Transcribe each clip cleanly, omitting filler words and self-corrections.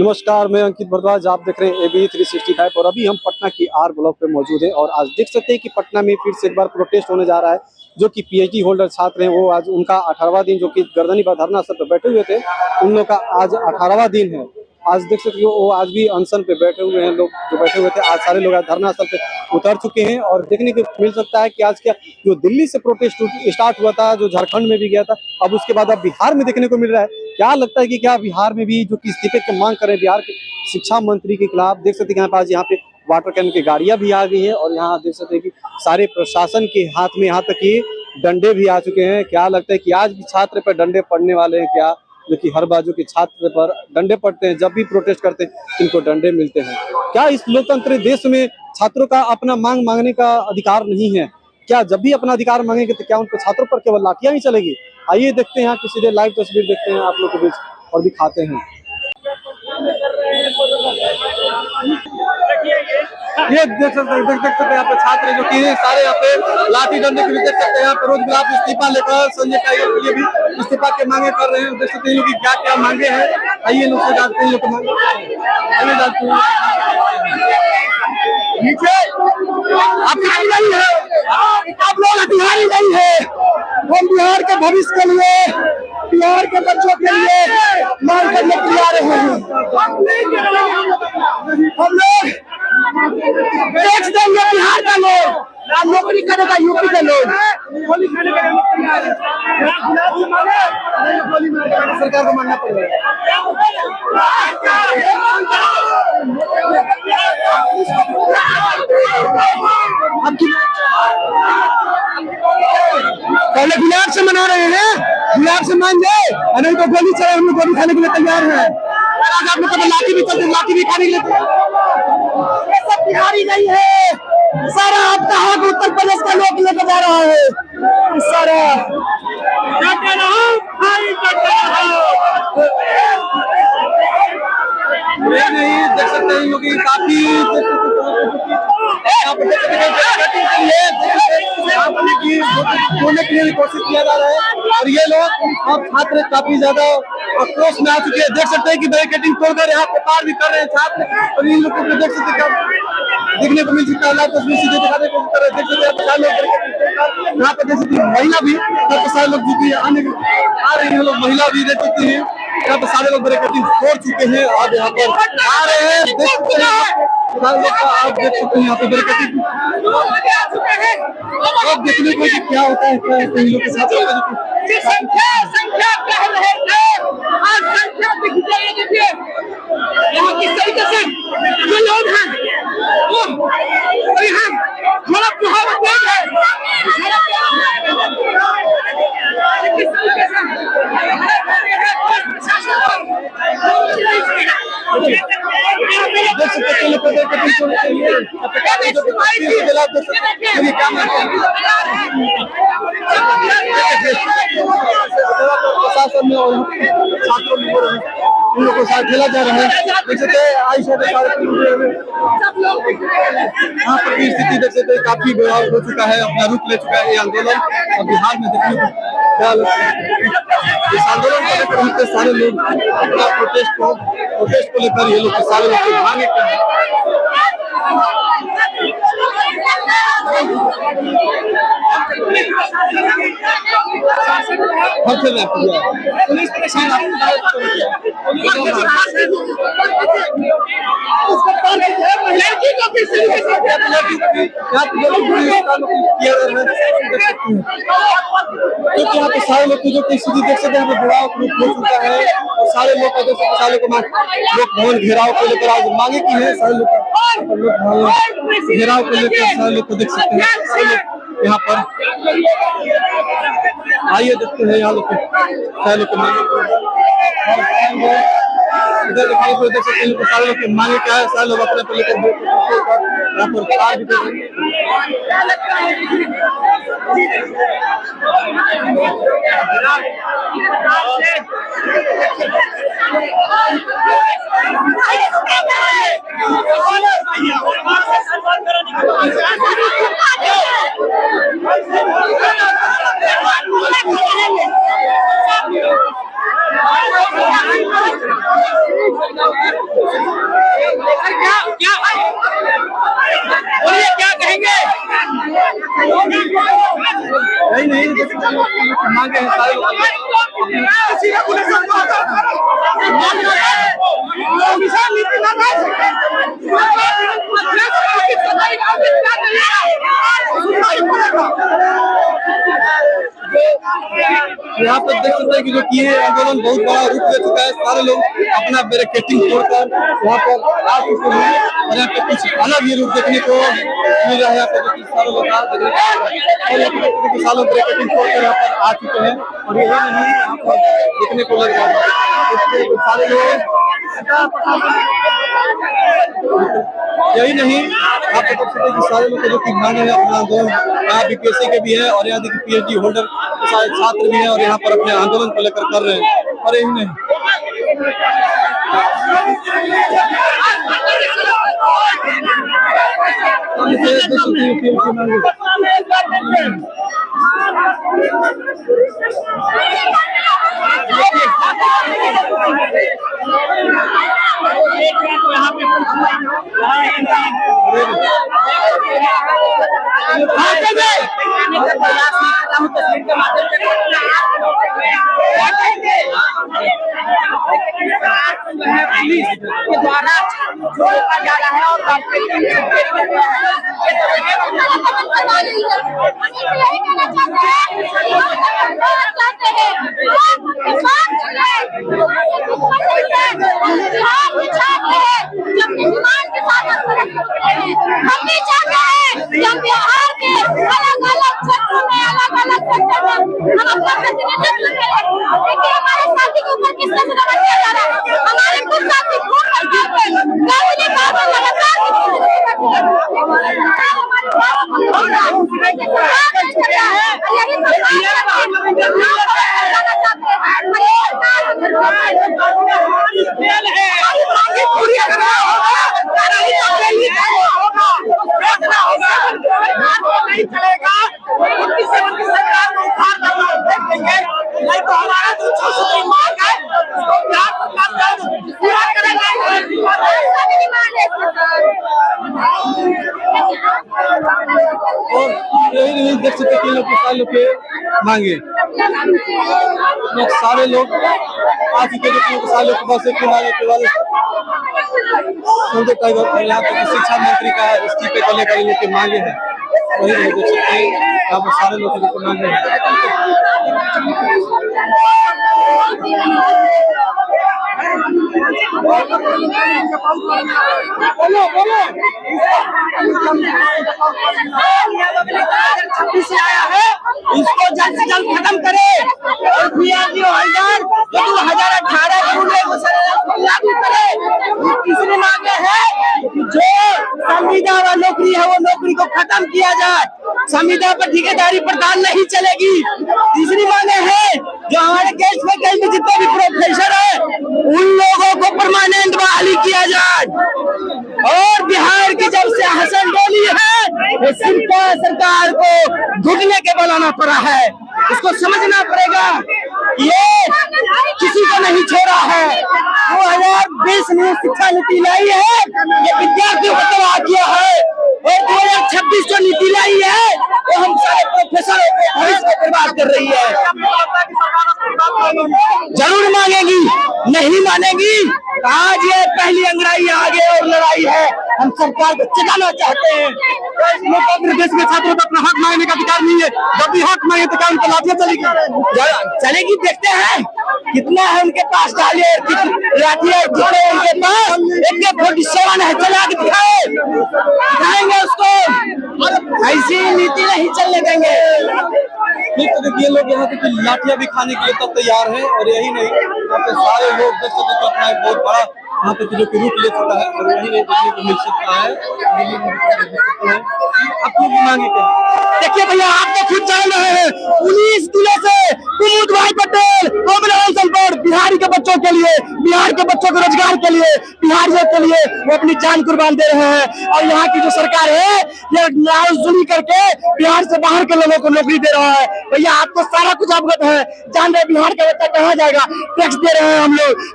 नमस्कार, मैं अंकित भारद्वाज। आप देख रहे हैं AB 365 और अभी हम पटना की आर ब्लॉक पे मौजूद हैं और आज देख सकते हैं कि पटना में फिर से एक बार प्रोटेस्ट होने जा रहा है। जो कि PhD होल्डर छात्र हैं वो आज उनका 18वां दिन, जो कि गर्दनी पर धरना स्थल पर बैठे हुए थे, उन लोग का आज 18वां दिन है। आज देख सकते हो वो आज भी अनशन पे बैठे हुए हैं। लोग जो बैठे हुए थे आज सारे लोग आज धरना स्थल पे उतर चुके हैं और देखने को मिल सकता है कि आज क्या जो दिल्ली से प्रोटेस्ट स्टार्ट हुआ था, जो झारखंड में भी गया था, अब उसके बाद अब बिहार में देखने को मिल रहा है। क्या लगता है कि क्या बिहार में भी जो कि इस्तीफे की मांग कर रहे हैं बिहार के शिक्षा मंत्री के खिलाफ? देख सकते हैं यहाँ पे वाटर कैन की गाड़ियां भी आ गई है और यहाँ देख सकते हैं कि सारे प्रशासन के हाथ में यहाँ तक कि डंडे भी आ चुके हैं। क्या लगता है कि आज भी छात्र पर डंडे पड़ने वाले हैं क्या? जो कि हर बाजू के छात्र पर डंडे पड़ते हैं, जब भी प्रोटेस्ट करते हैं इनको डंडे मिलते हैं। क्या इस लोकतंत्र देश में छात्रों का अपना मांग मांगने का अधिकार नहीं है? क्या जब भी अपना अधिकार मांगेंगे तो क्या उन पर छात्रों पर केवल लाठियां ही चलेगी? आइए देखते हैं यहाँ की सीधे लाइव तस्वीर देखते हैं आप लोग के बीच और दिखाते हैं। ये देख सकते हैं यहाँ पे छात्र जो कि सारे यहाँ पे लाठी डंडे के भी देख सकते हैं। यहाँ पे रोज गुलाब इस्तीफा लेकर संजय टाइगर के लिए भी इस्तीफा के मांगे कर रहे हैं। देख सकते हैं लोग क्या क्या मांगे हैं। आइए लोग से जानते हैं, लोग मांगे आइए जानते हैं। नहीं है, आप लोग बिहारी नहीं है। हम बिहार के भविष्य के लिए, बिहार के बच्चों के लिए मांग करने के लिए आ रहे हैं। हम लोग टैक्स देंगे बिहार का लोग, नौकरी करेगा यूपी के लोग। सरकार को मानना पड़ेगा। पहले गुलाब से मना रहे हैं, गुलाब से मान जाए, नहीं तो गोली चले, हम लोग गोली खाने के लिए तैयार हैं। आप लोग तो लाठी भी चलते, लाठी भी खाने के लिए ये सब बिहारी नहीं है। सारा आपका हक उत्तर प्रदेश का लोग लेकर जा रहा है। सारा नहीं देख सकते हैं क्योंकि काफी के लिए कोशिश किया जा रहा है और ये लोग अब छात्र काफी ज्यादा आक्रोश में आ चुके हैं। देख सकते हैं कि बैरिकेडिंग तोड़कर यहाँ पे पार भी कर रहे हैं छात्र और इन लोगों को देख सकते हैं देखने को मिल सकता है। लाइव तस्वीर सीधे दिखाने की कोशिश कर रहे हैं। देख सकते हैं यहाँ पे देख सकते हैं महिला भी सारे लोग जो आने आ रही है, लोग महिला भी देख सकते हैं यहाँ पे सारे लोग बैरिकेडिंग तोड़ चुके हैं और यहाँ पर आ रहे हैं। देख सकते हैं आप देख सकते हैं यहाँ पे बैरिकेडिंग अब देखने को क्या होता है लोग के साथ संख्या कह रहे थे, आज संख्या दिख जाएगी। देखिए यहाँ किस तरीके से जो लोग हैं वो यहाँ झड़प मुहावत तेज है। किस तरीके से देख सकते हैं प्रशासन में और छात्रों में इन लोगों को साथ खेला जा रहा है। देख सकते हैं आयशा के सारे यहाँ पर की स्थिति देख सकते हैं काफी बदलाव हो चुका है, अपना रूप ले चुका है ये आंदोलन। और बिहार में देखने को क्या इस आंदोलन को लेकर यहाँ पे सारे लोग अपना प्रोटेस्ट को लेकर ये लोग सारे लोग मांगे क्या है। पुलिस परेशान लड़की को किस तरीके से क्योंकि यहाँ पे सारे लोग जो स्थिति देख सकते हैं यहाँ पे बड़ा ग्रुप हो चुका है और सारे लोग का जैसे सारे को लोग भवन घेराव को लेकर आज मांगे की है। सारे लोग घेराव को लेकर सारे लोग को देख सकते हैं। सारे लोग यहाँ पर आइए देखते हैं यहाँ लोग सारे लोग मांगे इधर दिखाई पर देख सकते हैं सारे लोग की मांगे क्या है। सारे लोग अपने पर लेकर यहाँ पर यहाँ पर देख सकते हैं कि जो कि ये आंदोलन बहुत बड़ा रूप ले चुका है। सारे लोग अपना बैरिकेडिंग तोड़कर यहाँ पर आ चुके हैं और यहाँ पे कुछ अलग ही रूप देखने को मिल रहा है। यहाँ पे जो कि सारे लोग और यहाँ पे सालों बैरिकेडिंग तोड़कर यहाँ पर आ चुके हैं और यही नहीं यहाँ पर देखने को लग रहा है। सारे लोग यही नहीं आप देख सकते हैं कि सारे लोग जो कि मांगे हैं अपना आंदोलन, यहाँ बीपीएससी के भी है और यहाँ देखिए पीएचडी होल्डर सारे छात्र भी हैं और यहाँ पर अपने आंदोलन को लेकर कर रहे हैं और यही नहीं के द्वारा रोका जा रहा है और हम भी चाहते हैं कि हम बिहार के अलग अलग क्षेत्रों में अलग अलग सेक्टर में हम अपना प्रतिनिधित्व करें। देखिए हमारे साथी के ऊपर किस तरह से दमन किया जा रहा है। हमारे कुछ साथी खून करते हैं गाँव नहीं चलेगा। उनकी सरकार को उखाड़ देंगे, नहीं तो हमारा जो छोटी मांग है उसको बिहार सरकार पूरा करेंगे। और यही नहीं देख सकते कि लोग किसान लोग के मांगे लोग सारे लोग आ चुके जो किसान लोग के पास के बाद टाइगर और यहाँ पे शिक्षा मंत्री का इस्तीफे को लेकर लोग के मांगे हैं। वही नहीं देख सकते हैं यहाँ पर सारे लोग को मांगे हैं। बोलो बोलो 26 से आया है, इसको जल्द से जल्द खत्म करे और पीआरडी होल्डर जो 2018 के रूल है वो लागू करे। तीसरी मांगे है जो संविदा व नौकरी है वो नौकरी को खत्म किया जाए, संविदा पर ठेकेदारी प्रदान नहीं चलेगी। तीसरी मांगे है जो हमारे देश में कई भी जितने भी प्रोफेसर है उन लोगों को परमानेंट बहाली किया जाए। और बिहार की जब से हसन डोली है वो सरकार को घुटने के बनाना पड़ा है, इसको समझना पड़ेगा ये किसी को नहीं छोड़ा है। 2020 में शिक्षा नीति लाई है, ये विद्यार्थियों को तबाह किया है और 2026 जो नीति लाई है वो हम सारे प्रोफेसरों के भविष्य को बर्बाद कर रही है। जरूर मांगेगी, नहीं मानेगी। आज ये पहली अंग्रेजी आगे और लड़ाई है, हम सरकार को चलाना चाहते हैं। अपने देश के छात्रों को अपना हक मांगने का अधिकार नहीं है, जब भी हक मांगे तो क्या उनको लाठियां चलेगी देखते हैं कितना है उनके पास डालिए लाठियां कितने उनके पास। AK-47 है, चला के दिखाएंगे उसको, ऐसी नीति नहीं चलने देंगे। ये लोग यहाँ पे लाठियां भी खाने के लिए तब तैयार हैं और यही नहीं यहाँ पे सारे लोग देख सकते हैं अपना एक बहुत बड़ा यहाँ पे जो रूप ले चुका है और यही नहीं देखने को मिल सकता है। अपनी मांगे क्या? देखिए भैया आप तो खुद जान रहे हैं 19 दिनों से कुमुद भाई पटेल बिहारी के बच्चों के लिए, बिहार के बच्चों के रोजगार के लिए, बिहारियों के लिए वो अपनी जान कुर्बान दे रहे हैं। और यहाँ की जो सरकार है ये नाउजुली करके बिहार से बाहर के लोगों को नौकरी दे रहा है। भैया आपको सारा कुछ अवगत है, जान रहे बिहार का बच्चा कहाँ जाएगा, टैक्स दे रहे हैं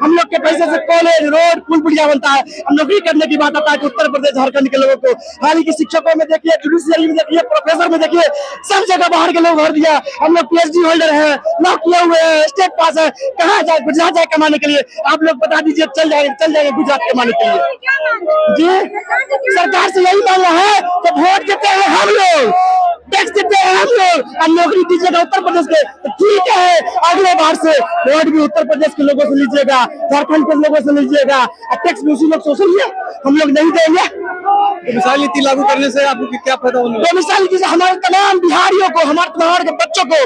हम लोग के पैसे से कॉलेज रोड पुल पुलिया बनता है। हम नौकरी करने की बात आता है कि उत्तर प्रदेश झारखंड के लोगों को, हालांकि शिक्षकों में देखिए, जुडिशियरी में देखिए, प्रोफेसर में देखिए, सब जगह बाहर के लोग भर दिया। हम लोग PhD होल्डर है, लॉ किए हुए हैं, स्टेट पास है, कहाँ जाए, गुजरात जाए कमाने के लिए। आप लोग बता दीजिए, चल जाएंगे गुजरात कमाने के लिए। जी सरकार से यही मांग रहा है तो वोट देते हैं हम लोग। टैक्स देते हैं हम लोग, अब नौकरी दीजिएगा उत्तर प्रदेश के तो ठीक है, अगले बार से वोट भी उत्तर प्रदेश के लोगों से लीजिएगा, झारखंड के लोगों से लीजिएगा, और टैक्स भी उसी लोग से वसूलिए, हम लोग नहीं देंगे। मिसाल नीति लागू करने से आपको क्या फायदा होने वाला है? मिसाल नीति से हमारे तमाम बिहारियों को, हमारे बिहार के बच्चों को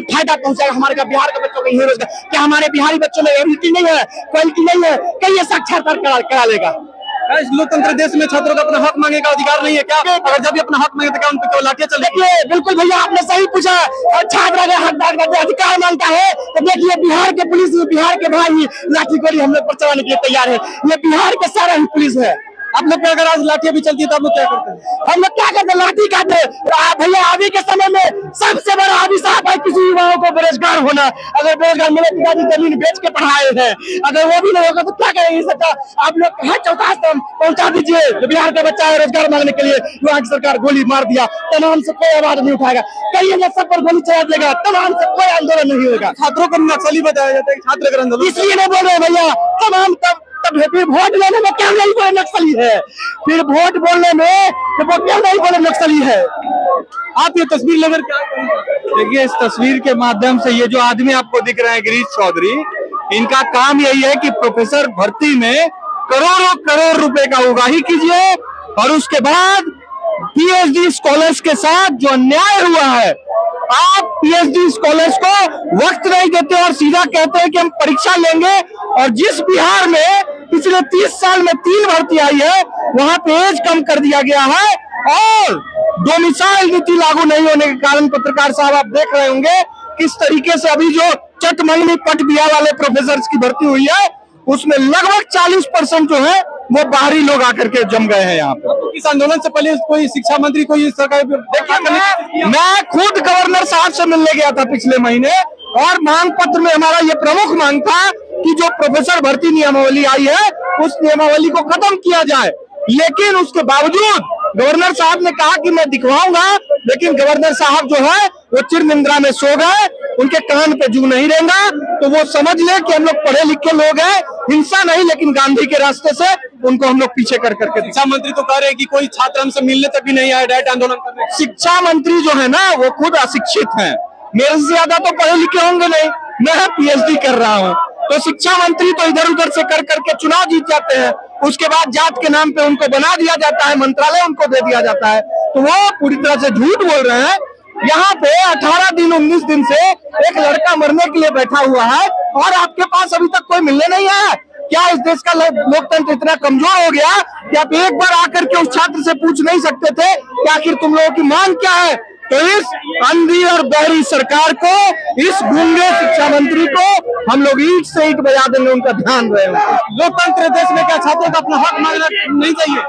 फायदा पहुंचाएगा। हमारे बिहार के बच्चों को रोजगार, क्या हमारे बिहारी बच्चों में एबिलिटी नहीं है, क्वालिटी नहीं है, कहीं साक्षरता करा लेगा। इस लोकतंत्र देश में छात्रों का अपना हक मांगने का अधिकार नहीं है क्या? अगर जब भी अपना हक मांगे तो क्या उन पर लाठियां चलेगी? देखिए बिल्कुल भैया, आपने सही पूछा, छात्र अगर हक अधिकार मांगता है तो देखिए बिहार के पुलिस, बिहार के भाई लाठी गोली हम लोग पर चलाने के लिए तैयार है। ये बिहार के सारा ही पुलिस है। आप लोग अगर आज लाठियां भी चलती है तो आप लोग क्या करते हैं? हम लोग क्या करते हैं, लाठी काटते हैं। भैया अभी के समय में सबसे बड़ा अभिशाप है किसी युवाओं को बेरोजगार होना। अगर बेरोजगार, मेरे पिताजी जमीन बेच के पढ़ाए हैं, अगर वो भी नहीं होगा तो क्या करेंगे? सकता आप लोग है चौथा स्तंभ पहुंचा दीजिए, जो बिहार का बच्चा है रोजगार मांगने के लिए, वहाँ की सरकार गोली मार दिया, तमाम से कोई आवाज नहीं उठाएगा, कहीं सब पर गोली चला देगा, तमाम से कोई आंदोलन नहीं होगा। छात्रों को नक्सली बताया जाता है, छात्र अगर आंदोलन, इसलिए नहीं बोल रहे भैया, तमाम तब फिर वोट लेने में क्या नहीं बोले नक्सली है, फिर वोट बोलने में वो क्या नहीं बोले नक्सली है। आप ये तस्वीर लेकर क्या देखिए, इस तस्वीर के माध्यम से ये जो आदमी आपको दिख रहे हैं गिरीश चौधरी, इनका काम यही है कि प्रोफेसर भर्ती में करोड़ों करोड़ रुपए का उगाही कीजिए और उसके बाद पीएचडी स्कॉलर्स के साथ जो अन्याय हुआ है, आप पीएचडी स्कॉलर्स को वक्त नहीं देते और सीधा कहते हैं कि हम परीक्षा लेंगे। और जिस बिहार में पिछले 30 साल में 3 भर्ती आई है, वहां पे एज कम कर दिया गया है और डोमिसाइल नीति लागू नहीं होने के कारण पत्रकार साहब आप देख रहे होंगे किस तरीके से अभी जो चटमंगनी पट बिया वाले प्रोफेसर की भर्ती हुई है, उसमें लगभग 40% जो है वो बाहरी लोग आकर के जम गए हैं यहाँ पे। इस आंदोलन से पहले कोई शिक्षा मंत्री, कोई सरकार, देखिए मैं खुद गवर्नर साहब से मिलने गया था पिछले महीने और मांग पत्र में हमारा ये प्रमुख मांग था कि जो प्रोफेसर भर्ती नियमावली आई है उस नियमावली को खत्म किया जाए। लेकिन उसके बावजूद गवर्नर साहब ने कहा कि मैं दिखवाऊंगा, लेकिन गवर्नर साहब जो है वो चिर निंद्रा में सो गए, उनके कान पे जू नहीं रहेगा। तो वो समझ ले कि हम लोग पढ़े लिखे लोग हैं, हिंसा नहीं लेकिन गांधी के रास्ते से उनको हम लोग पीछे कर करके। शिक्षा मंत्री तो कह रहे हैं कि कोई छात्र हमसे मिलने तक भी नहीं आया, डायरेक्ट आंदोलन कर रहे हैं। शिक्षा मंत्री जो है ना वो खुद अशिक्षित हैं, मेरे से ज्यादा तो पढ़े लिखे होंगे नहीं, मैं पीएचडी कर रहा हूँ। तो शिक्षा मंत्री तो इधर उधर से कर करके चुनाव जीत जाते हैं, उसके बाद जात के नाम पे उनको बना दिया जाता है, मंत्रालय उनको दे दिया जाता है, तो वो पूरी तरह से झूठ बोल रहे हैं। यहाँ पे 18 दिन 19 दिन से एक लड़का मरने के लिए बैठा हुआ है और आपके पास अभी तक कोई मिलने नहीं आया। क्या इस देश का लोकतंत्र इतना कमजोर हो गया कि आप एक बार आकर के उस छात्र से पूछ नहीं सकते थे कि आखिर तुम लोगों की मांग क्या है? तो इस अंधी और बहरी सरकार को, इस गूंगे शिक्षा मंत्री को हम लोग ईंट से ईंट बजा देंगे, उनका ध्यान रहे। लोकतंत्र देश में क्या छात्रों को अपना हक मांगना नहीं चाहिए?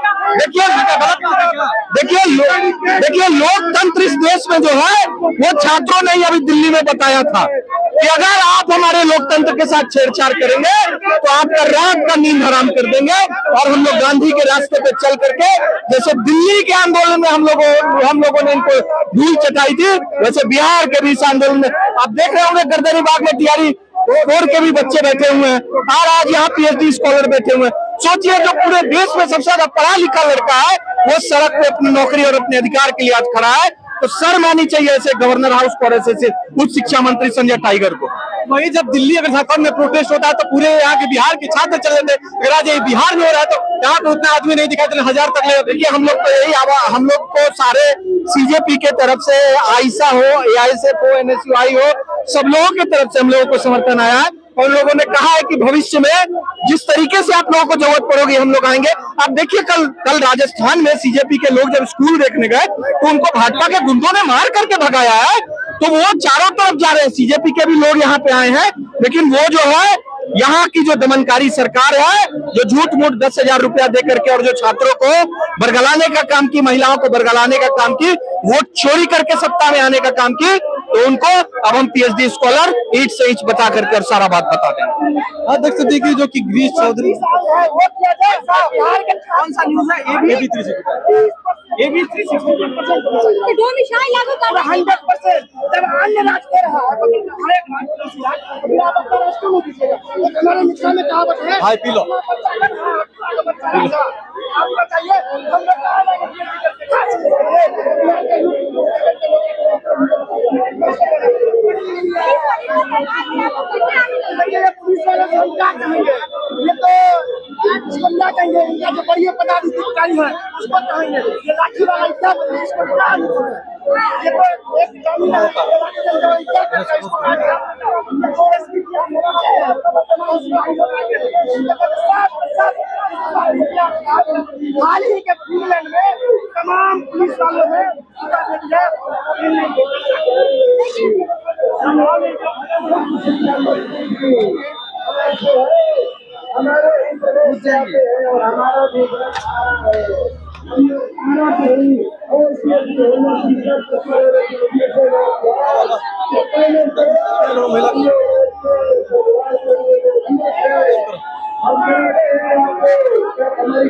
देखिए लोकतंत्र इस देश में जो है वो छात्रों ने अभी दिल्ली में बताया था कि अगर आप हमारे लोकतंत्र के साथ छेड़छाड़ करेंगे तो आपका रात का नींद हराम कर देंगे। और हम लोग गांधी के रास्ते पे चल करके, जैसे दिल्ली के आंदोलन में हम लोगों ने इनको धूल चटाई थी, वैसे बिहार के भी इस आंदोलन में आप देख रहे होंगे गर्दनी बाग में तैयारी छोड़ के भी बच्चे बैठे हुए हैं और आज यहाँ पीएचडी स्कॉलर बैठे हुए हैं। सोचिए जो पूरे देश में सबसे ज्यादा पढ़ा लिखा लड़का है वो सड़क पे अपनी नौकरी और अपने अधिकार के लिए आज खड़ा है, तो शर्म आनी चाहिए ऐसे गवर्नर हाउस पर ऐसे उच्च शिक्षा मंत्री संजय टाइगर को। वही जब दिल्ली अगर झारखंड में प्रोटेस्ट होता है तो पूरे यहाँ के बिहार के छात्र चले थे, अगर आज ये बिहार में हो रहा है तो यहाँ पे उतना आदमी नहीं दिखाई दे, 1000 तक ले। देखिए हम लोग तो यही हम लोग को सारे सीजेपी के तरफ से, आईसा हो, एआईएसएफ हो, एनएसयूआई हो, सब लोगों की तरफ से हम लोगों को समर्थन आया है और लोगों ने कहा है कि भविष्य में जिस तरीके से आप लोगों को जरूरत पड़ोगी हम लोग आएंगे। आप देखिए कल राजस्थान में सीजेपी के लोग जब स्कूल देखने गए तो उनको भाजपा के गुंडों ने मार करके भगाया है, तो वो चारों तरफ जा रहे हैं। सीजेपी के भी लोग यहाँ पे आए हैं, लेकिन वो जो है यहाँ की जो दमनकारी सरकार है, जो झूठ मूठ 10,000 रुपया दे करके और जो छात्रों को बरगलाने का काम की, महिलाओं को बरगलाने का काम की, वोट चोरी करके सत्ता में आने का काम की, तो उनको अब हम पीएचडी स्कॉलर ईंट से ईंट बता करके और सारा बात बता देंगे। अध्यक्ष देखिए जो कि गिरीश चौधरी, कौन सा न्यूज है? एबी 360 डोमिसाइल लागू कर 100% जब अन्य राज्य दे रहा है, हर एक राज्य में दीजिएगा। हमारे मिथिला में कहावत है, भाई पी लो। आप बताइए हम लोग क्या कहेंगे? इनका जो बड़ी पदाधिकारी है उसको कहेंगे ये लाठी वाला क्या बोले, इसको क्या ये तो एक कानून है, क्या करता है इसको? हाल ही के फिनलैंड में तमाम पुलिस वालों ने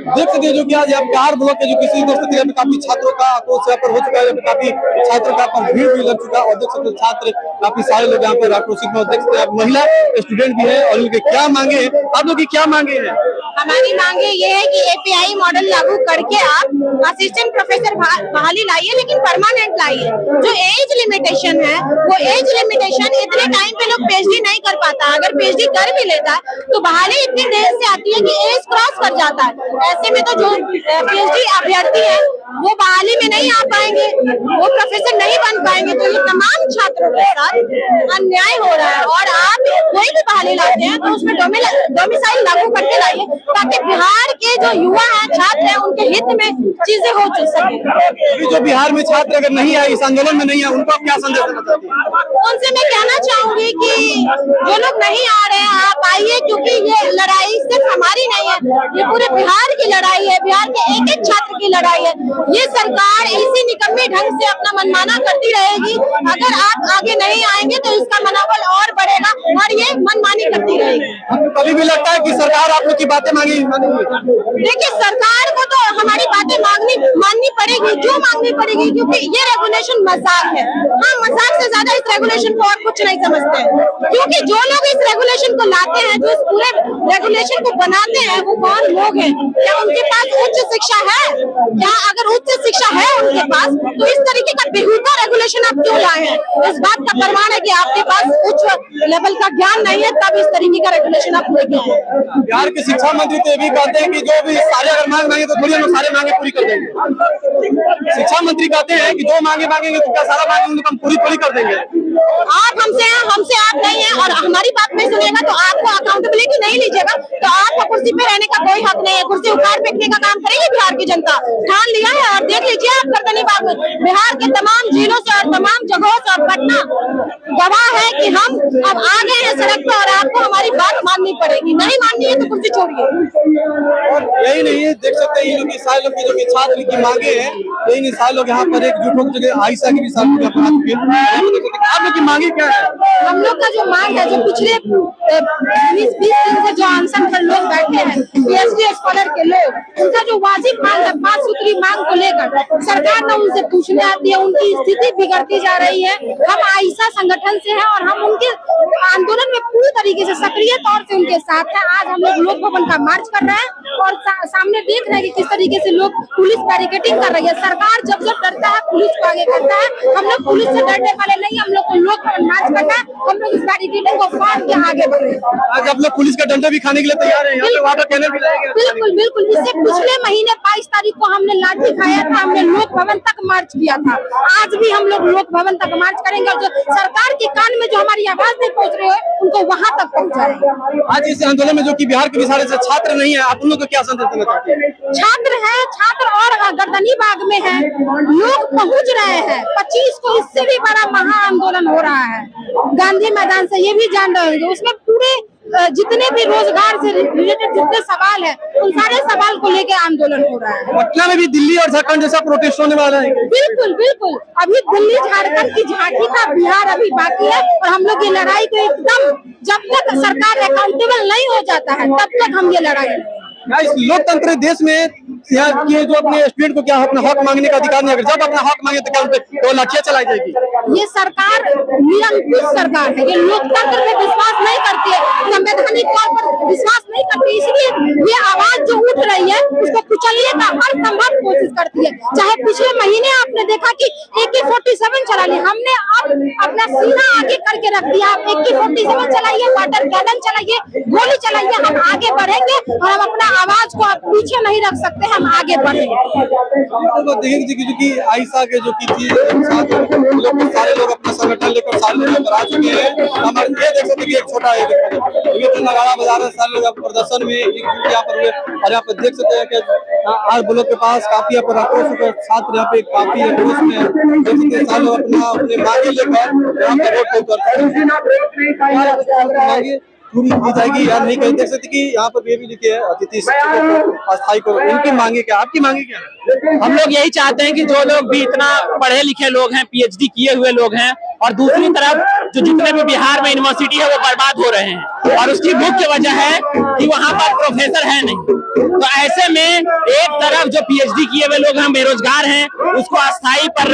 देख सकते हैं जो कि आज यहाँ बिहार ब्लॉक के जो किसी दोस्त यहाँ पे काफी छात्रों का आक्रोश यहाँ पर हो चुका है, काफी छात्रों का पर भीड़ भी लग चुका है और देख सकते हैं छात्र काफी सारे लोग यहाँ पर आक्रोशित में, देख सकते हैं महिला स्टूडेंट भी है और उनके क्या मांगे हैं, आप लोग की क्या मांगे हैं? हमारी मांगे ये है कि एपीआई मॉडल लागू करके आप असिस्टेंट प्रोफेसर बहाली लाइए, लेकिन परमानेंट लाइए। जो एज लिमिटेशन है वो एज लिमिटेशन इतने टाइम पे लोग पीएचडी नहीं कर पाता, अगर पीएचडी कर भी लेता है तो बहाली इतनी देर से आती है कि एज क्रॉस कर जाता है। ऐसे में तो जो पीएचडी अभ्यर्थी है वो बहाली में नहीं आ पाएंगे, वो प्रोफेसर नहीं बन पाएंगे। तो ये तमाम छात्रों के साथ अन्याय हो रहा है और आप कोई भी बहाली लाते हैं तो उसमें डोमिसाइल लागू करके लाइए ताकि बिहार के जो युवा हैं, छात्र हैं, उनके हित में चीजें हो सके। अभी जो बिहार में छात्र अगर नहीं आए, इस आंदोलन में नहीं आए, उनको आप क्या संदेश देना चाहते हैं? उनसे मैं कहना चाहूंगी कि जो लोग नहीं आ रहे हैं आप आइए, क्योंकि ये लड़ाई सिर्फ हमारी नहीं है, ये पूरे बिहार की लड़ाई है, बिहार के एक एक छात्र की लड़ाई है। ये सरकार इसी निकम्मे ढंग से अपना मनमाना करती रहेगी। अगर आप आगे नहीं आएंगे तो इसका मनोबल और बढ़ेगा और ये मनमानी करती रहेगी। आपको कभी भी लगता है कि सरकार आप लोग की बातें मानेगी? देखिए, सरकार को तो हमारी बातें माननी पड़ेगी, जो मांगनी पड़ेगी, क्योंकि ये रेगुलेशन मजाक है। हाँ, मजाक से ज्यादा इस रेगुलेशन को और कुछ नहीं समझते हैं, क्योंकि जो लोग इस रेगुलेशन को लाते हैं, जो इस पूरे रेगुलेशन को बनाते हैं, वो कौन लोग हैं? क्या उनके पास उच्च शिक्षा है? क्या अगर उच्च शिक्षा है उनके पास तो इस तरीके का बेहुदा रेगुलेशन आप क्यों लाए हैं? इस बात का प्रमाण है कि आपके पास उच्च लेवल का ज्ञान नहीं है, तब इस तरीके का रेगुलेशन आप लेके आए। बिहार के शिक्षा मंत्री तो ये भी कहते हैं कि जो भी सारे अगर मांग मांगे तो थोड़ी हम सारे मांगे पूरी कर देंगे। शिक्षा मंत्री कहते हैं कि जो मांगे मांगेंगे तो क्या सारा मांगे हम पूरी कर देंगे। आप हमसे हैं, हमसे आप नहीं है, और हमारी बात नहीं सुनेगा तो आपको अकाउंटेबिलिटी नहीं लीजिएगा तो आपको कुर्सी पे रहने का कोई हक नहीं है। कुर्सी उखाड़ फेंकने का काम करेगी बिहार की जनता, ठान लिया है। और देख लीजिए आप गर्दनी बाग में बिहार के तमाम जिलों से और तमाम जगहों से और पटना गवाह है कि हम अब आ गए हैं सड़क पर और आपको हमारी बात माननी पड़ेगी। नहीं माननी है तो कुर्सी छोड़िए। और यही नहीं है, देख सकते हैं ये लोग सारे लोग जो कि छात्र की मांगे हैं, यही नहीं सारे लोग यहाँ पर एकजुट हो चुके। आयशा की भी साथ में आप लोग की मांगे क्या है? हम लोग का जो मांग है, जो पिछले 20 दिन से जो अनशन पर लोग बैठे हैं, पीएचडी स्कॉलर के लोग, उनका जो वाजिब मांग है 5 सूत्री मांग को लेकर सरकार न उनसे पूछने आती है, उनकी स्थिति बिगड़ती जा रही है। हम आयशा संगठन से हैं और हम उनके आंदोलन में पूरी तरीके से सक्रिय तौर से उनके साथ हैं। आज हम लोग लोक भवन का मार्च कर रहे हैं और सामने देख रहे हैं कि किस तरीके से लोग पुलिस बैरिकेडिंग कर रही है। सरकार जब डरता है पुलिस को आगे करता है। हम लोग पुलिस से डरने वाले नहीं, हम लोग को लोक भवन मार्च करना है। हम लोग इस बैरिकेडिंग को फाड़ के आगे बढ़ रहे हैं। आज आप लोग पुलिस का डंडा भी खाने के लिए तैयार है, बिल्कुल बिल्कुल। इससे पिछले महीने 22 तारीख को हमने लाठी खाया था, हमने लोक भवन तक मार्च किया था। आज भी हम लोग लोक भवन तक मार्च करेंगे और जो सरकार के कान में जो हमारी आवाज नहीं पहुंच रही है उनको वहां तक पहुंचाएंगे। आज इस आंदोलन में जो कि बिहार के सारे से छात्र नहीं है, आप उन लोग को क्या संदेश देना चाहते हैं? छात्र है, छात्र और गर्दनी बाग में है, लोग पहुंच रहे हैं। 25 को इससे भी बड़ा महा आंदोलन हो रहा है गांधी मैदान से, ये भी जान रहे होंगे। उसमें पूरे जितने भी रोजगार से रिलेटेड जितने सवाल है उन सारे सवाल को लेकर आंदोलन हो रहा है। पटना में भी दिल्ली और झारखंड जैसा प्रोटेस्ट होने वाला है। बिल्कुल बिल्कुल। अभी दिल्ली झारखंड की झांकी का बिहार अभी बाकी है और हम लोग ये लड़ाई को एकदम जब तक सरकार अकाउंटेबल नहीं हो जाता है तब तक हम ये लड़ाई इस लोकतंत्र देश में ये जो अपने स्टूडेंट को क्या अपना हक मांगने का अधिकार नहीं है, जब अपना हक मांगे तो क्या उनपे तो लाठियां चलाई जाएगी? ये सरकार निरंकुश सरकार है, ये लोकतंत्र में विश्वास नहीं करती है, संवैधानिक तौर पर विश्वास नहीं करती, इसलिए ये आवाज जो उठ उठ रही है उसको कुचलने का हर संभव कोशिश करती है। चाहे पिछले महीने आपने देखा कि AK-47 चला ली, हमने अब अपना सीना आगे करके रख दिया। आप AK-47 चलाइए, वाटर कैनन चलाइए, गोली चलाइए, हम आगे बढ़ेंगे और हम अपना आवाज को आप पीछे नहीं रख सकते, हम आगे बढ़ेंगे। तो देखेंगे क्योंकि आयशा के जो की चीज सारे लोग अपना संगठन लेकर सारे लोग आ चुके हैं। हमारे ये देख सकते हैं एक छोटा ये तो नगाड़ा बजा रहे सारे लोग प्रदर्शन में एकजुट यहाँ पर हुए और यहाँ पर देख सकते हैं कि आर ब्लॉक के पास काफी यहाँ पर आक्रोश छात्र यहाँ पे काफी आक्रोश में देख सकते हैं सारे लोग अपने मांगे लेकर यहाँ पे वोट करते पूरी की जाएगी या नहीं कहीं देख सकते कि यहाँ पर ये भी लिखे है अतिथि शिक्षकों को अस्थायी करो। इनकी मांगे क्या, आपकी मांगे क्या है? हम लोग यही चाहते हैं कि जो लोग भी इतना पढ़े लिखे लोग हैं, PhD किए हुए लोग हैं, और दूसरी तरफ जो जितने भी बिहार में यूनिवर्सिटी है वो बर्बाद हो रहे हैं और उसकी मुख्य वजह है कि वहाँ पर प्रोफेसर है नहीं। तो ऐसे में एक तरफ जो PhD किए हुए लोग हैं बेरोजगार हैं, उसको अस्थायी पर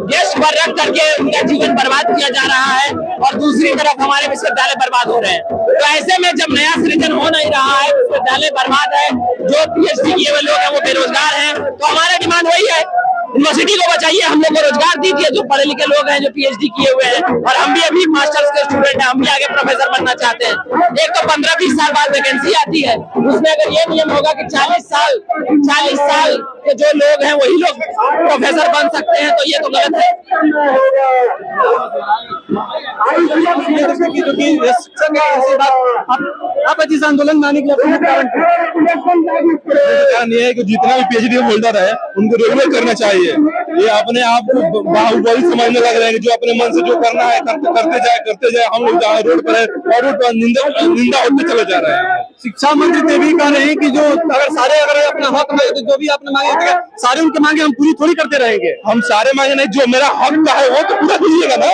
गेस्ट पर रख करके उनका जीवन बर्बाद किया जा रहा है और दूसरी तरफ हमारे विश्वविद्यालय बर्बाद हो रहे हैं। तो ऐसे में जब नया सृजन हो नहीं रहा है, विश्वविद्यालय बर्बाद है, जो PhD किए हुए लोग हैं वो बेरोजगार हैं, तो हमारा डिमांड वही है यूनिवर्सिटी को बचाइए, हम लोग को रोजगार दीजिए। जो पढ़े लिखे लोग हैं, जो PhD किए हुए हैं, और हम भी अभी मास्टर्स के स्टूडेंट हैं, हम भी आगे प्रोफेसर बनना चाहते हैं। एक तो 15-20 साल बाद वैकेंसी आती है, उसमें अगर ये नियम होगा कि 40 साल के जो लोग हैं वही लोग प्रोफेसर बन सकते हैं, तो ये तो गलत है। आप इस आंदोलन में आने के लिए कारण ये है कि जितना भी PhD होल्डर है उनको रेगुलर करना चाहिए। ये अपने आप को बाहुबली समझने लग रहे हैं कि जो अपने मन से जो करना है करते जाए। हम लोग जहाँ रोड पर है और रोड पर निंदा होते चले जा रहे हैं। शिक्षा मंत्री ये भी कह रहे हैं कि जो अगर अपना हक मांगे तो जो भी आपने मांगे सारे उनके मांगे हम पूरी थोड़ी करते रहेंगे। हम सारे मांगे नहीं, जो मेरा हक का है वो तो पूरा कीजिएगा ना।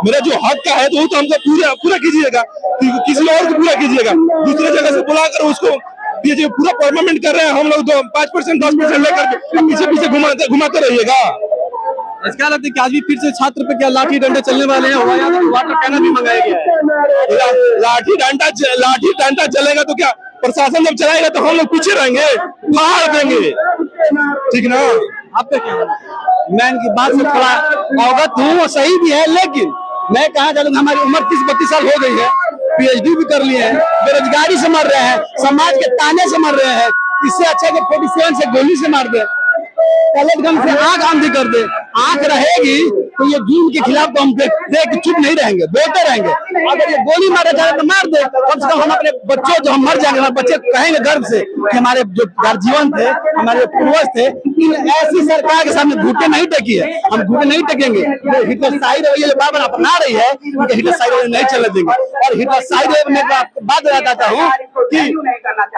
मेरा जो हक का है तो वो तो हमको पूरा कीजिएगा, किसी और को पूरा कीजिएगा। दूसरे जगह से बुलाकर उसको ये जो पूरा परमानेंट कर रहे हैं हम लोग, तो 5% 10% लेकर पीछे घुमाते रहिएगा। इसका लगता है कि आज भी फिर से छात्र पे क्या लाठी डंडे चलने वाले हैं? वाटर कैनन भी मंगाया गया है। लाठी डंडा चलेगा तो क्या प्रशासन जब चलाएगा तो हम लोग पीछे रहेंगे, फाड़ देंगे, ठीक ना? आपका क्या मैं इनकी बात से थोड़ा अवगत हूँ, वो सही भी है, लेकिन मैं कहा चलूंगा हमारी उम्र 30-32 साल हो गई है, PhD भी कर लिए हैं, बेरोजगारी से मर रहे हैं, समाज के ताने से मर रहे हैं। इससे अच्छा कि 47 से गोली से मार दे, पलट गम से आंख आंधी कर दे। आंख रहेगी तो ये जुल्म के खिलाफ तो हम देख चुप नहीं रहेंगे, बोलते रहेंगे। अगर ये गोली मारे जाए तो मार दे, कम से कम हम अपने बच्चों जो हम मर जाएंगे, हमारे बच्चे कहेंगे गर्व से कि हमारे जो जीवन थे, हमारे पूर्वज थे, इन ऐसी सरकार के सामने घुटने नहीं टेकी है, हम घुटने नहीं टेकेंगे। जो हिटलरशाही रवैया जो बार अपना रही है, उनके हिटलरशाही रवैया नहीं चलने देंगे। और हिटलरशाही रवैया में बात बताता हूँ कि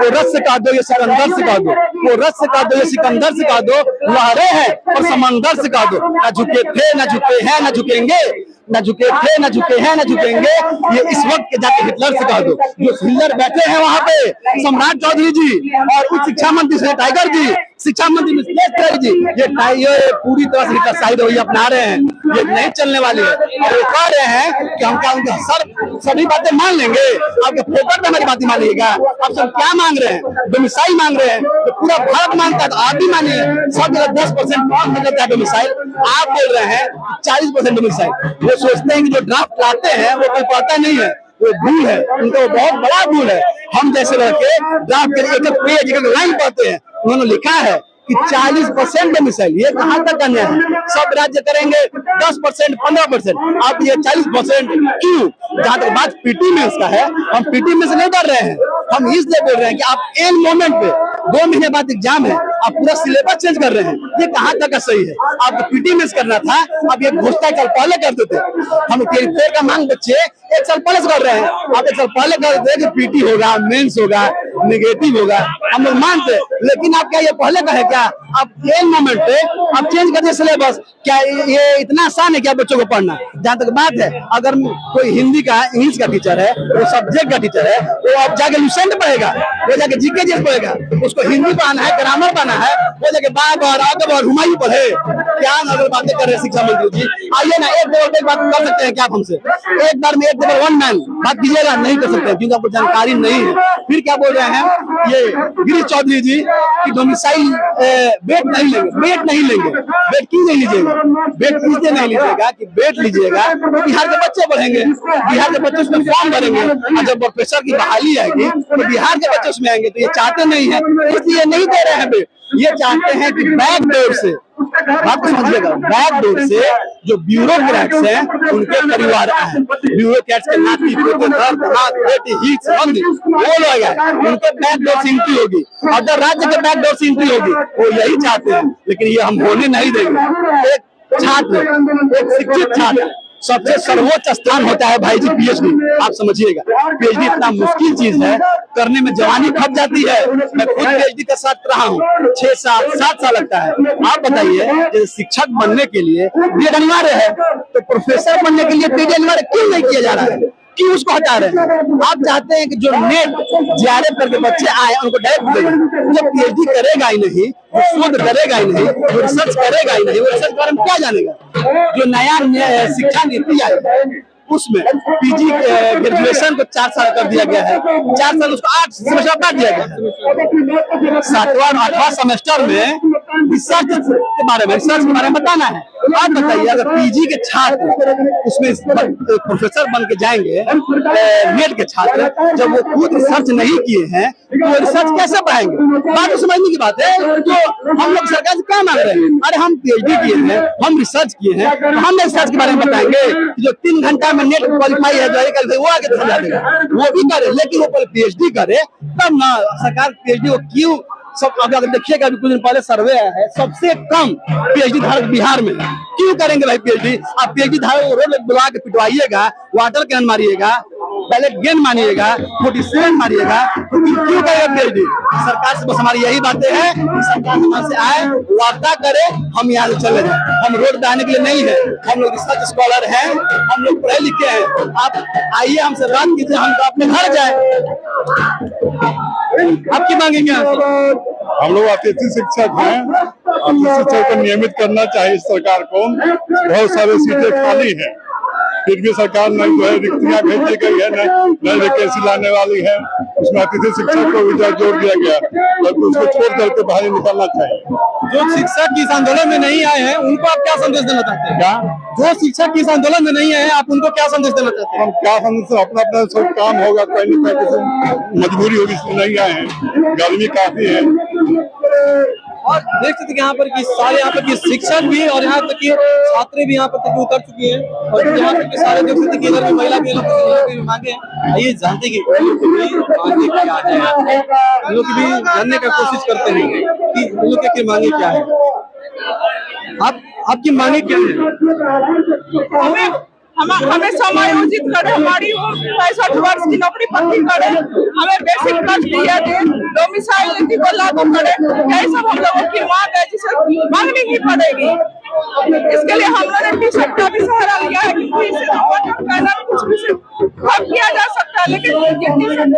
वो रस से कह दो, ये सिकंदर से कह दो, वो रस से कह दो, ये सिकंदर से कह दो, लहरे हैं और समंदर से कह दो, ना झुके थे ना झुके हैं ना झुकेंगे, ना झुके थे ना झुके हैं ना झुकेंगे। ये इस वक्त के जाके हिटलर से कह दो। जो हिटलर बैठे हैं वहाँ पे, सम्राट चौधरी जी और उच्च शिक्षा मंत्री से टाइगर जी, शिक्षा मंत्री मिथिलेश तिवारी जी, ये पूरी तरह से हिटलरशाही रवैया अपना रहे हैं। ये नहीं चलने वाली है। और ये कह रहे हैं कि हम क्या उनके सभी बातें मान लेंगे, आपके फोकट में हमारी बातें मानिएगा। आप सब क्या मांग रहे हैं? डोमिसाइल मांग रहे हैं, तो पूरा भारत मांगता है तो आप भी मानिए। सब जगह 10% कौन मिल जाता है डोमिसाइल, आप बोल रहे हैं 40% डोमिसाइल। वो सोचते हैं कि जो ड्राफ्ट लाते हैं वो कोई पता नहीं है, वो भूल है, उनका बहुत बड़ा भूल है। हम जैसे लड़के ड्राफ्ट के एक पेज एक लाइन पढ़ते हैं, उन्होंने लिखा है कि 40% डोमिसाइल। ये कहाँ तक करना है? सब राज्य करेंगे 10%, 15%, आप ये 40% क्यों? जहाँ तक बात पीटी मेंस का है, हम पीटी मेंस नहीं कर रहे हैं, हम इसलिए बोल रहे हैं कि आप एन मोमेंट पे 2 महीने बाद एग्जाम है, आप पूरा सिलेबस चेंज कर रहे हैं। ये कहाँ तक का सही है? आपको पीटी मेंस करना था, आप ये घोषणा 1 साल पहले कर देते। हम फेर का मांग बच्चे 1 साल पहले से कर रहे हैं, आप 1 साल पहले कर देते कि पीटी होगा, मेंस होगा, नेगेटिव होगा, हम लोग मानते। लेकिन आप क्या ये पहले कहे क्या अब एक मोमेंट पे अब चेंज कर दिया सिलेबस। क्या ये इतना आसान है क्या बच्चों को पढ़ना? जहाँ तक बात है, अगर कोई हिंदी का इंग्लिश का टीचर है, वो सब्जेक्ट का टीचर है, वो अब जाके लुसेंट पढ़ेगा, वो जाके जीके जीएस पढ़ेगा, उसको हिंदी पढ़ाना है, ग्रामर पढ़ाना है, वो जाके बाबर अकबर हुमायूं पढ़े। क्या नजर बातें कर रहे हैं शिक्षा मंत्री जी? आइए ना, एक बार एक बात कर सकते हैं क्या आप हमसे? एक बार में एक वन मैन बात कीजिएगा, नहीं कर सकते क्योंकि आपको जानकारी नहीं है। फिर क्या बोल रहे हैं ये गिरीश चौधरी जी कि डोमिसाइल बेट नहीं लेंगे, बेट नहीं लेंगे। बेट क्यों नहीं लीजिएगा? बेट इसलिए नहीं लीजिएगा कि बेट लीजिएगा बिहार के बच्चे पढ़ेंगे, बिहार के बच्चे उसमें फॉर्म भरेंगे, और जब प्रोफेसर की बहाली आएगी तो बिहार के बच्चे उसमें आएंगे। तो ये चाहते नहीं है, इसलिए नहीं दे रहे हैं बेट। ये चाहते हैं कि बैकडोर से, बात समझिएगा, बैकडोर से जो ब्यूरोक्रेट्स हैं उनके परिवार आए, ब्यूरोक्रेट्स के नाती पोते दामाद बेटी हित संबंधी वो लोग आए, उनके बैकडोर से एंट्री होगी। अगर राज्य के बैकडोर से एंट्री होगी, वो यही चाहते हैं, लेकिन ये हम होने नहीं देंगे। एक छात्र, एक शिक्षित छात्र सबसे सर्वोच्च स्थान होता है भाई जी पीएचडी। आप समझिएगा, पीएचडी इतना मुश्किल चीज है, करने में जवानी खप जाती है। मैं खुद पीएचडी का साथ रहा हूँ, 6 साल 7 साल लगता है। आप बताइए, जैसे शिक्षक बनने के लिए बीएड अनिवार्य है, तो प्रोफेसर बनने के लिए बीएड अनिवार्य क्यों नहीं किया जा रहा है? क्यों उसको हटा रहे हैं? आप चाहते हैं कि जो नेट जेआरएफ करके बच्चे आए उनको डायरेक्ट दें। जो पीएचडी करेगा ही नहीं, वो शोध करेगा ही नहीं, वो रिसर्च करेगा ही नहीं, वो रिसर्च के बारे में क्या जानेगा? जो नया शिक्षा नीति आई उसमें पीजी ग्रेजुएशन को 4 साल कर दिया गया है, 4 साल उसको 8 सेमेस्टर बढ़ा दिया गया है। 7वां और 8वां सेमेस्टर में रिसर्च के बारे में बताना है। आप बताइए, अगर पीजी के छात्र उसमें प्रोफेसर बन के जाएंगे, नेट के छात्र, जब वो खुद रिसर्च नहीं किए हैं तो वो रिसर्च कैसे पढ़ाएंगे? बात तो समझने की बात है। तो हम लोग सरकार से क्या मांग रहे हैं? अरे हम पीएचडी किए हैं, हम रिसर्च किए हैं, तो हम रिसर्च के बारे में बताएंगे। जो 3 घंटा में नेट क्वालिफाई है, वो आगे समझा देगा, वो भी करे, लेकिन वो पहले पीएचडी करे तब ना। सरकार पीएचडी को क्यों सब, अगर देखिएगा अभी कुछ दिन पहले सर्वे आया है, सबसे कम पीएचडी धारक बिहार में। क्यों करेंगे भाई पीएचडी? आप पीएचडी धारक को रोड बुला के पिटवाइएगा, वाटर कैन मारिएगा, बैलेट गेन मानिएगा, 47 मारिएगा, तो क्यों करेगा पीएचडी? सरकार से बस हमारी यही बातें हैं, सरकार हमारे से आए, वादा करे, हम यहाँ से चले जाए। हम रोड पे आने के लिए नहीं है, हम लोग रिसर्च स्कॉलर हैं, हम लोग पढ़े लिखे हैं। आप आइए, हमसे बात कीजिए, हम तो अपने घर जाए। आपकी मांगेंगे? हम लोग अतिथि शिक्षक हैं, अतिथि शिक्षक को नियमित करना चाहिए सरकार को। बहुत सारे सीटें खाली हैं, फिर भी सरकार ने जो है रिक्तियां भेजी गई है, नई वैकेंसी लाने वाली है, उसमें अतिथि शिक्षक को भी जोड़ दिया गया, तो उसको छोड़ करके बाहर निकलना चाहिए। जो शिक्षक इस आंदोलन में नहीं आए हैं उनको आप क्या संदेश देना चाहते हैं? क्या जो शिक्षक इस आंदोलन में नहीं आए हैं, आप उनको क्या संदेश देना चाहते हैं? हम क्या संदेश, अपना अपना सब काम होगा, कहीं न कहीं मजबूरी होगी, इसलिए नहीं आए हैं। गर्मी काफी है। और देख सकते हैं यहाँ पर कि सारे यहाँ पर की शिक्षक भी और यहाँ तक की छात्रें भी यहाँ पर तक उतर चुकी हैं, और यहाँ तक के सारे देख सकते हैं कि इधर की महिला भी मांगे हैं। आइए जानते हैं कि मांगे क्या है, इन लोग की भी जानने का कोशिश करते हैं कि इन लोग की मांगे क्या है। आपकी मांगे क्या है? हमें समायोजित करे, हमारी 65 वर्ष की नौकरी पक्की करे, हमें बेसिक कष्ट दिया दे, डोमिसाइल नीति को लागू करे। यही सब हम लोगों की मांग है, जिसे मांगनी ही पड़ेगी। इसके लिए हम लोगों ने टी-शर्ट का भी सहारा लिया है, क्योंकि इससे कुछ भी किया जा सकता है, लेकिन ये टी-शर्ट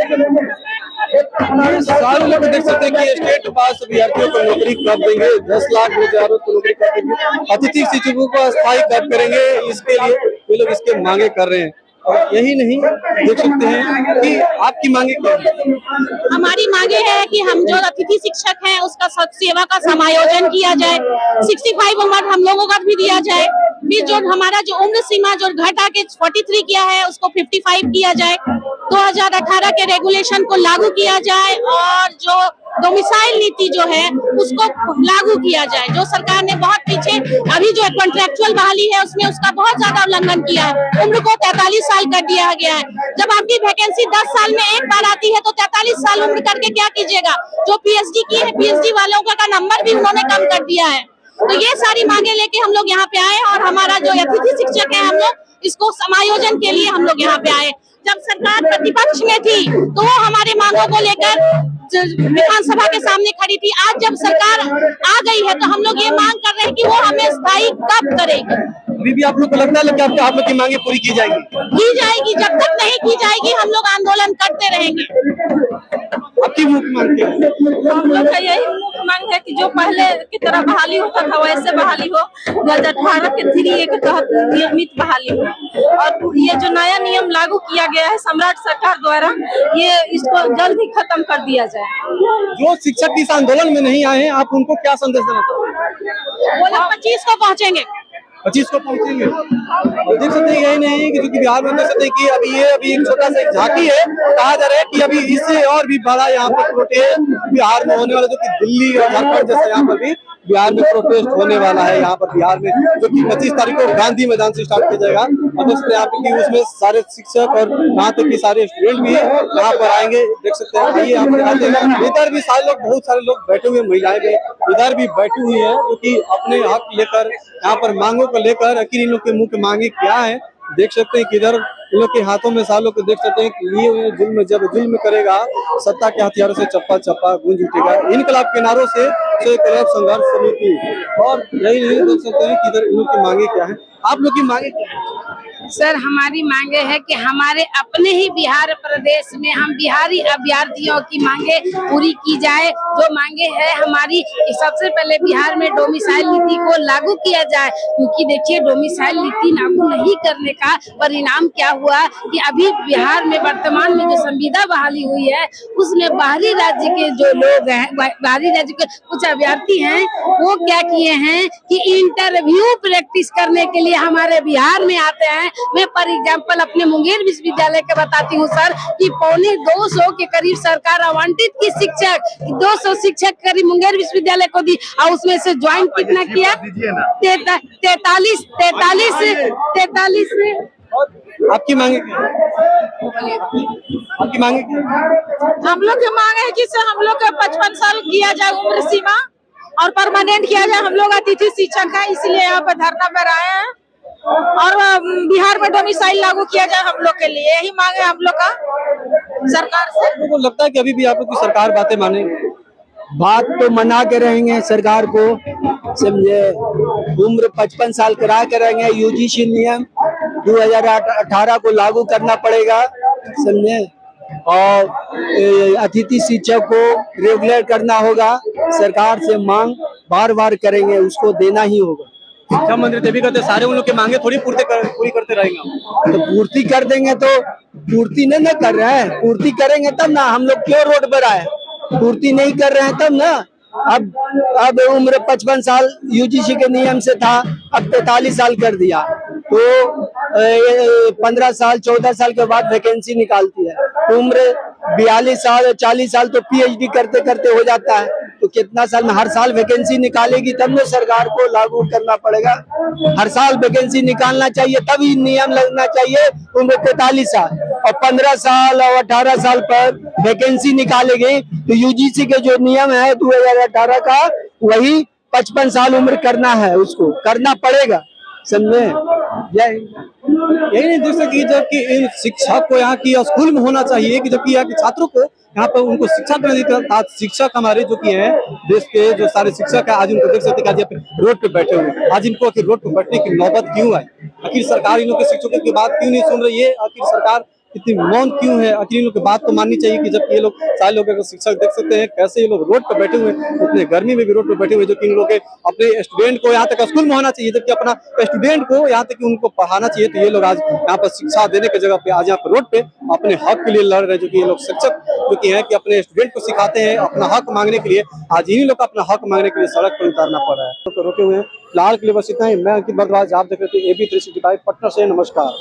सारे लोग देख सकते हैं कि स्टेट पास अभ्यर्थियों को नौकरी कर देंगे, 10 लाख बेरोजगारों को नौकरी कर देंगे, अतिथि शिक्षकों को अस्थायी करेंगे। इसके लिए ये लोग इसके मांगे कर रहे हैं। और यही नहीं, देख सकते हैं कि आपकी मांगे क्या है? हमारी मांगे है कि हम जो अतिथि शिक्षक हैं उसका सेवा का समायोजन किया जाए, 65 उम्र हम लोगों का भी दिया जाए, फिर जो हमारा जो उम्र सीमा जो घटा के 43 किया है उसको 55 किया जाए, 2018 के रेगुलेशन को लागू किया जाए, और जो डोमिसाइल नीति जो है उसको लागू किया जाए। जो सरकार ने बहुत पीछे अभी जो कॉन्ट्रेक्चुअल बहाली है उसमें उसका बहुत ज्यादा उल्लंघन किया है, उम्र को 43 साल कर दिया गया है। जब आपकी वैकेंसी 10 साल में एक बार आती है तो 43 साल उम्र करके क्या कीजिएगा? जो पीएचडी की है, पीएचडी वालों का नंबर भी उन्होंने कम कर दिया है। तो ये सारी मांगे लेके हम लोग यहाँ पे आए, और हमारा जो अतिथि शिक्षक है हम लोग इसको समायोजन के लिए हम लोग यहाँ पे आए। जब सरकार प्रतिपक्ष में थी तो वो हमारे मांगों को लेकर विधानसभा के सामने खड़ी थी। आज जब सरकार आ गई है तो हम लोग ये मांग कर रहे हैं कि वो हमें स्थायी कब करेगी। अभी भी आप लोग को लगता है कि आप लोग की मांगे पूरी की जाएगी? की जाएगी, जब तक नहीं की जाएगी हम लोग आंदोलन करते रहेंगे। आपकी मुख्य मांग क्या है? हम लोग का यही मुख्य मांग है कि जो पहले की तरह बहाली होता था वैसे बहाली हो, 2018 के 3A के तहत नियमित बहाली हो, और ये जो नया नियम लागू किया गया है सम्राट सरकार द्वारा, ये इसको जल्द ही खत्म कर दिया जाए। जो शिक्षक इस आंदोलन में नहीं आए हैं, आप उनको क्या संदेश देना चाहोगे? वो लोग 25 को पहुंचेंगे। 25 को पहुंचेंगे। और देख सकते हैं यही नहीं है कि जो कि बिहार में देख सकते हैं कि अभी एक छोटा सा झांकी है। कहा जा रहा है कि अभी इससे और भी बड़ा यहाँ पर प्रोटेस्ट बिहार में होने वाला, जो कि दिल्ली और झारखंड जैसे यहाँ पर भी बिहार में प्रोटेस्ट होने वाला है। यहाँ पर बिहार में जो कि 25 तारीख को गांधी मैदान से स्टार्ट किया जाएगा। और देख सकते हैं यहाँ पे कि उसमें सारे शिक्षक और यहाँ तक कि सारे स्टूडेंट भी यहाँ पर आएंगे। देख सकते हैं आइए यहाँ पर आते हैं। इधर भी सारे लोग, बहुत सारे लोग बैठे हुए, महिलाएं भी इधर भी बैठी हुई है, जो कि अपने हक लेकर यहाँ पर मांगों को लेकर। आखिर इन लोग के मुख्य मांगे क्या है देख सकते हैं कि इधर इन लोग के हाथों में सालों को देख सकते हैं कि लिए हुए जुल्म, जब जुल्म करेगा सत्ता के हथियारों से चप्पा चप्पा गूंज उठेगा। इनकलाब के नारों से संघर्ष समिति। और यही नहीं देख सकते हैं कि इधर इन लोग की मांगे क्या है। आप लोग की मांगे क्या है? सर हमारी मांगे है कि हमारे अपने ही बिहार प्रदेश में हम बिहारी अभ्यर्थियों की मांगे पूरी की जाए। जो मांगे है हमारी, सबसे पहले बिहार में डोमिसाइल नीति को लागू किया जाए, क्योंकि देखिए डोमिसाइल नीति लागू नहीं करने का परिणाम क्या हुआ कि अभी बिहार में वर्तमान में जो संविदा बहाली हुई है उसमें बाहरी राज्य के जो लोग हैं, बाहरी राज्य के कुछ अभ्यर्थी हैं, वो क्या किए हैं कि इंटरव्यू प्रैक्टिस करने के लिए हमारे बिहार में आते हैं। मैं फॉर एग्जाम्पल अपने मुंगेर विश्वविद्यालय का बताती हूँ सर कि 250 के करीब सरकार आवंटित की शिक्षक, 200 शिक्षक करीब मुंगेर विश्वविद्यालय को दी, और उसमें से ज्वाइन कितना किया? 43। आपकी मांगे क्या है? आपकी मांगे क्या है? हम लोग की मांग है कि हम लोग का 55 साल किया जाए उम्र सीमा, और परमानेंट किया जाए। हम लोग अतिथि शिक्षक हैं, इसलिए यहाँ पे धरना पर आए हैं, और बिहार में डोमिसाइल लागू किया जाए हम लोग के लिए। यही मांग है हम लोग का सरकार से। आप लोगों को लगता है कि अभी भी आप लोग की सरकार बातें मानेगी? बात तो मना के रहेंगे सरकार को, समझे। उम्र 55 साल करा के रहेंगे। यूजीसी नियम 2018 को लागू करना पड़ेगा, समझे। और अतिथि शिक्षक को रेगुलर करना होगा। सरकार से मांग बार बार करेंगे, उसको देना ही होगा। शिक्षा मंत्री देवी कहते सारे उन लोग की मांगे थोड़ी पूरी करते रहेंगे। तो पूर्ति कर देंगे, तो पूर्ति नहीं कर रहे हैं। पूर्ति करेंगे तब ना, हम लोग क्यों रोड पर आए? पूर्ति नहीं कर रहे हैं तब ना। अब उम्र 55 साल यूजीसी के नियम से था, अब 43 साल कर दिया, तो 15 साल 14 साल के बाद वैकेंसी निकालती है। उम्र 42 साल 40 साल तो पीएचडी करते करते हो जाता है, तो कितना साल में? हर साल वैकेंसी निकालेगी तब ना सरकार को लागू करना पड़ेगा। हर साल वैकेंसी निकालना चाहिए, तभी नियम लगना चाहिए उम्र 43 साल, और 15 साल और 18 साल पर वैकेंसी निकालेगी तो यूजीसी के जो नियम है 2018 का, वही 55 साल उम्र करना है, उसको करना पड़ेगा, समझे। यही नहीं देख सकती जबकि इन शिक्षक को यहाँ की स्कूल में होना चाहिए, कि जबकि यहाँ के छात्रों को यहाँ पर उनको शिक्षा देना। शिक्षक हमारे जो कि हैं देश के जो सारे शिक्षक है, आज उनको देख सकते हैं कि आज रोड पे बैठे हुए। आज इनको आखिर रोड पे बैठने की नौबत क्यों आई? आखिर सरकार इन लोग के शिक्षकों की बात क्यों नहीं सुन रही है? आखिर सरकार इतनी मौन क्यों है? आखिर इन लोग की बात तो माननी चाहिए कि जब ये लोग सारे लोग शिक्षक देख सकते हैं कैसे ये लोग रोड पर बैठे हुए, इतने गर्मी में भी रोड पर बैठे हुए, जो कि इन लोग के अपने स्टूडेंट को यहाँ तक स्कूल में होना चाहिए, जबकि अपना स्टूडेंट को यहाँ तक उनको पढ़ाना चाहिए। तो ये लोग आज यहाँ पर शिक्षा देने की जगह पे आज यहाँ पर रोड पे अपने हक के लिए लड़ रहे हैं। जो कि ये लोग शिक्षक जो कि है कि अपने स्टूडेंट को सिखाते हैं अपना हक मांगने के लिए, आज इन्हीं लोग को अपना हक मांगने के लिए सड़क पर उतारना पड़ रहा है। तो रोके हुए हैं। फिलहाल के लिए बस इतना ही। मैं अंकित भारद्वाज, आप देख रहे थे AB 365 पटना से। नमस्कार।